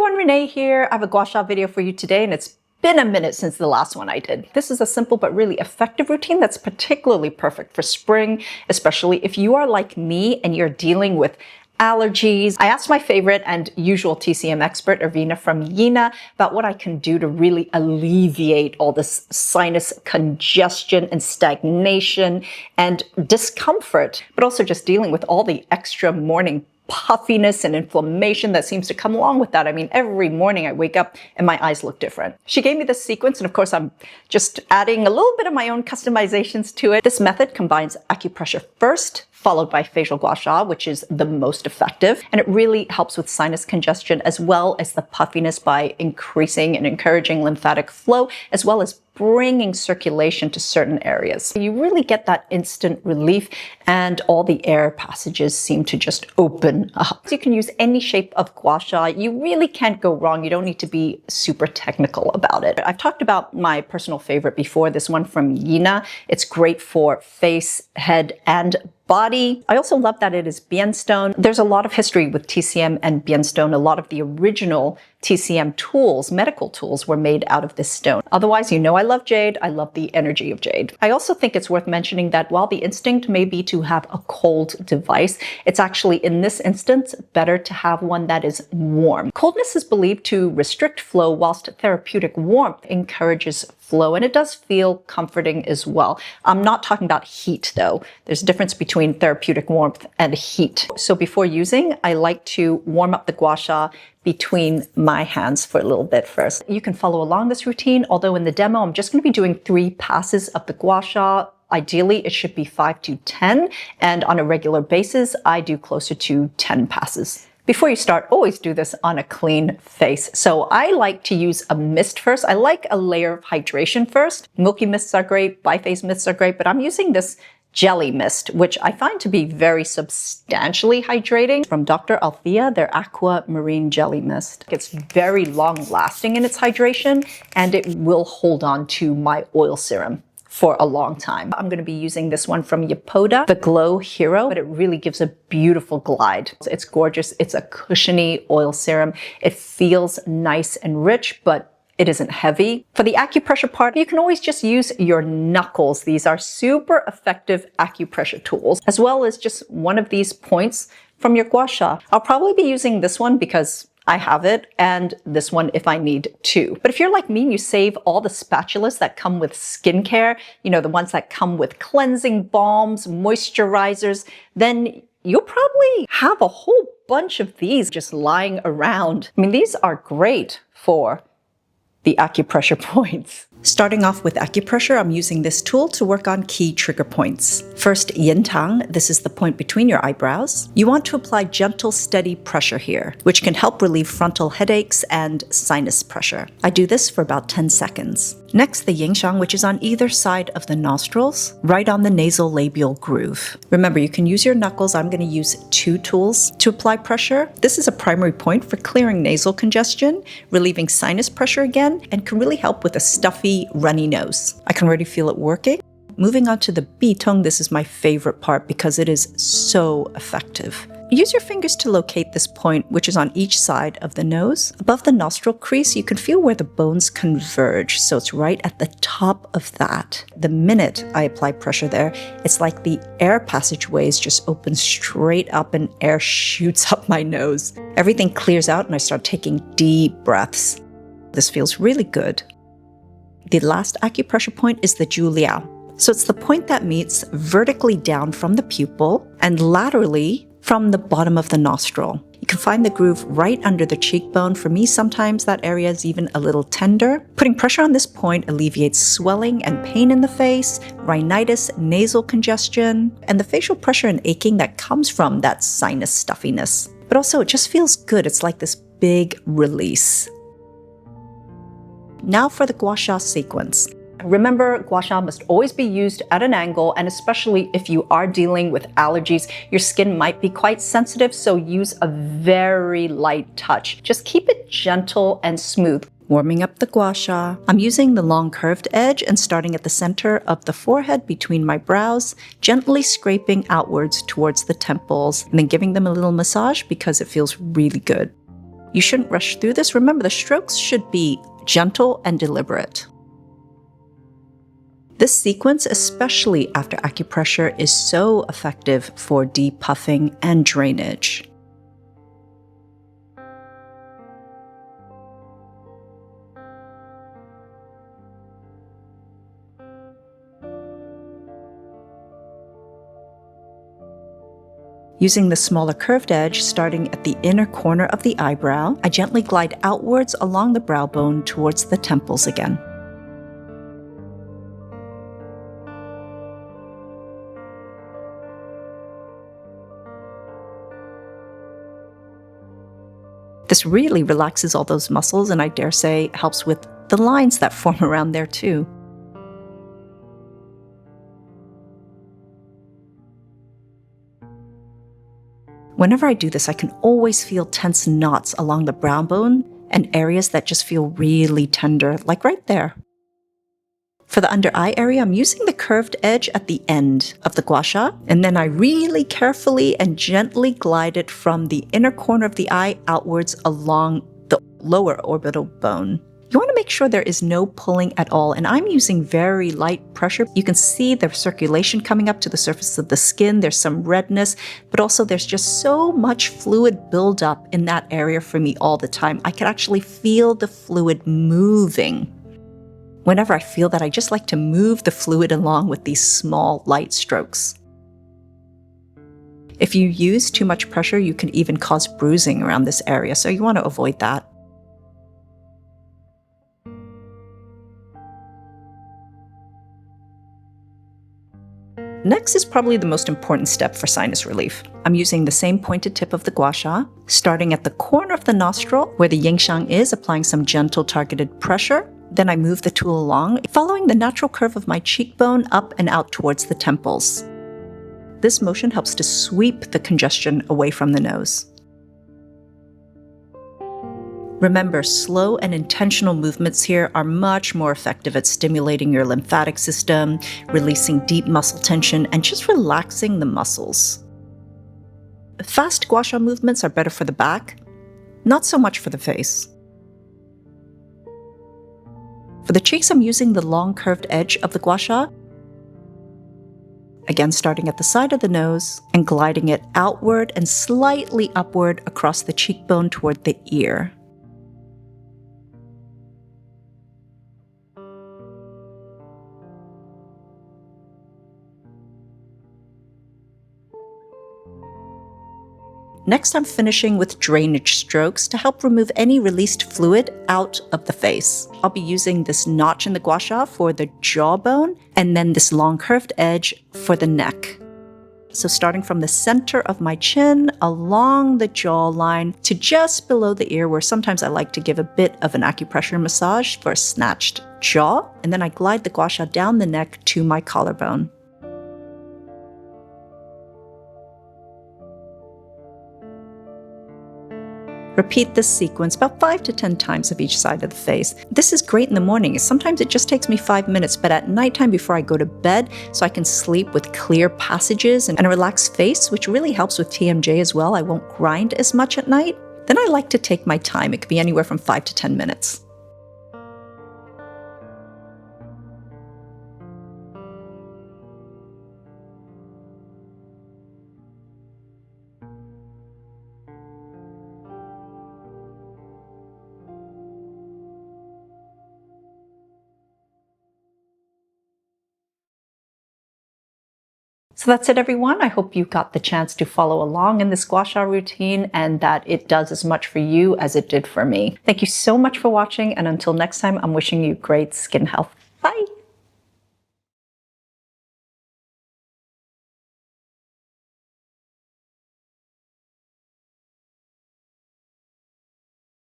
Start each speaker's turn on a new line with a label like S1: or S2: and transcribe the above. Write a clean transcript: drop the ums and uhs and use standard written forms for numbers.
S1: everyone, Renee here. I have a Gua Sha video for you today, and it's been a minute since the last one I did. This is a simple but really effective routine that's particularly perfect for spring, especially if you are like me and you're dealing with allergies. I asked my favorite and usual TCM expert, Ervina from YINA, about what I can do to really alleviate all this sinus congestion and stagnation and discomfort, but also just dealing with all the extra morning puffiness and inflammation that seems to come along with that. I mean, every morning I wake up and my eyes look different. She gave me this sequence, and of course I'm just adding a little bit of my own customizations to it. This method combines acupressure first, followed by facial gua sha, which is the most effective. And it really helps with sinus congestion as well as the puffiness by increasing and encouraging lymphatic flow, as well as bringing circulation to certain areas. You really get that instant relief, and all the air passages seem to just open up. So you can use any shape of gua sha. You really can't go wrong. You don't need to be super technical about it. I've talked about my personal favorite before, this one from YINA. It's great for face, head, and body. I also love that it is Bian stone. There's a lot of history with TCM and Bian stone. A lot of the original TCM tools, medical tools, were made out of this stone. Otherwise, you know I love jade. I love the energy of jade. I also think it's worth mentioning that while the instinct may be to have a cold device, it's actually, in this instance, better to have one that is warm. Coldness is believed to restrict flow, whilst therapeutic warmth encourages flow, and it does feel comforting as well. I'm not talking about heat though. There's a difference between therapeutic warmth and heat. So before using, I like to warm up the gua sha between my hands for a little bit first. You can follow along this routine, although in the demo, I'm just going to be doing 3 passes of the gua sha. Ideally, it should be 5 to 10, and on a regular basis, I do closer to 10 passes. Before you start, always do this on a clean face. So I like to use a mist first. I like a layer of hydration first. Milky mists are great, biphase mists are great, but I'm using this jelly mist, which I find to be very substantially hydrating. From Dr. Althea, their Aqua Marine Jelly Mist. It's very long lasting in its hydration, and it will hold on to my oil serum for a long time. I'm going to be using this one from Yapoda, the Glow Hero, but it really gives a beautiful glide. It's gorgeous. It's a cushiony oil serum. It feels nice and rich, but it isn't heavy. For the acupressure part, you can always just use your knuckles. These are super effective acupressure tools, as well as just one of these points from your gua sha. I'll probably be using this one because I have it, and this one if I need to. But if you're like me and you save all the spatulas that come with skincare, you know, the ones that come with cleansing balms, moisturizers, then you'll probably have a whole bunch of these just lying around. I mean, these are great for the acupressure points. Starting off with acupressure, I'm using this tool to work on key trigger points. First, yin tang. This is the point between your eyebrows. You want to apply gentle, steady pressure here, which can help relieve frontal headaches and sinus pressure. I do this for about 10 seconds. Next, the yin shang, which is on either side of the nostrils, right on the nasal labial groove. Remember, you can use your knuckles. I'm going to use 2 tools to apply pressure. This is a primary point for clearing nasal congestion, relieving sinus pressure again, and can really help with a stuffy, runny nose. I can already feel it working. Moving on to the bi tongue, this is my favorite part because it is so effective. Use your fingers to locate this point, which is on each side of the nose. Above the nostril crease, you can feel where the bones converge, so it's right at the top of that. The minute I apply pressure there, it's like the air passageways just open straight up and air shoots up my nose. Everything clears out and I start taking deep breaths. This feels really good. The last acupressure point is the zhu liao. So it's the point that meets vertically down from the pupil and laterally from the bottom of the nostril. You can find the groove right under the cheekbone. For me, sometimes that area is even a little tender. Putting pressure on this point alleviates swelling and pain in the face, rhinitis, nasal congestion, and the facial pressure and aching that comes from that sinus stuffiness. But also, it just feels good. It's like this big release. Now for the gua sha sequence. Remember, gua sha must always be used at an angle, and especially if you are dealing with allergies, your skin might be quite sensitive, so use a very light touch. Just keep it gentle and smooth. Warming up the gua sha, I'm using the long curved edge and starting at the center of the forehead between my brows, gently scraping outwards towards the temples, and then giving them a little massage because it feels really good. You shouldn't rush through this. Remember, the strokes should be gentle and deliberate. This sequence, especially after acupressure, is so effective for depuffing and drainage. Using the smaller curved edge, starting at the inner corner of the eyebrow, I gently glide outwards along the brow bone towards the temples again. This really relaxes all those muscles, and I dare say helps with the lines that form around there too. Whenever I do this, I can always feel tense knots along the brow bone and areas that just feel really tender, like right there. For the under eye area, I'm using the curved edge at the end of the Gua Sha, and then I really carefully and gently glide it from the inner corner of the eye outwards along the lower orbital bone. You want to make sure there is no pulling at all, and I'm using very light pressure. You can see the circulation coming up to the surface of the skin. There's some redness, but also there's just so much fluid buildup in that area for me all the time. I can actually feel the fluid moving. Whenever I feel that, I just like to move the fluid along with these small, light strokes. If you use too much pressure, you can even cause bruising around this area, so you want to avoid that. Next is probably the most important step for sinus relief. I'm using the same pointed tip of the Gua Sha, starting at the corner of the nostril where the yin shang is, applying some gentle targeted pressure. Then I move the tool along, following the natural curve of my cheekbone up and out towards the temples. This motion helps to sweep the congestion away from the nose. Remember, slow and intentional movements here are much more effective at stimulating your lymphatic system, releasing deep muscle tension, and just relaxing the muscles. Fast Gua Sha movements are better for the back, not so much for the face. For the cheeks, I'm using the long curved edge of the Gua Sha, again starting at the side of the nose and gliding it outward and slightly upward across the cheekbone toward the ear. Next, I'm finishing with drainage strokes to help remove any released fluid out of the face. I'll be using this notch in the Gua Sha for the jawbone, and then this long curved edge for the neck. So starting from the center of my chin, along the jawline to just below the ear, where sometimes I like to give a bit of an acupressure massage for a snatched jaw, and then I glide the Gua Sha down the neck to my collarbone. Repeat this sequence about 5 to 10 times of each side of the face. This is great in the morning. Sometimes it just takes me 5 minutes, but at nighttime before I go to bed, so I can sleep with clear passages and a relaxed face, which really helps with TMJ as well. I won't grind as much at night. Then I like to take my time. It could be anywhere from 5 to 10 minutes. So that's it, everyone. I hope you got the chance to follow along in this Gua Sha routine and that it does as much for you as it did for me. Thank you so much for watching, and until next time, I'm wishing you great skin health. Bye!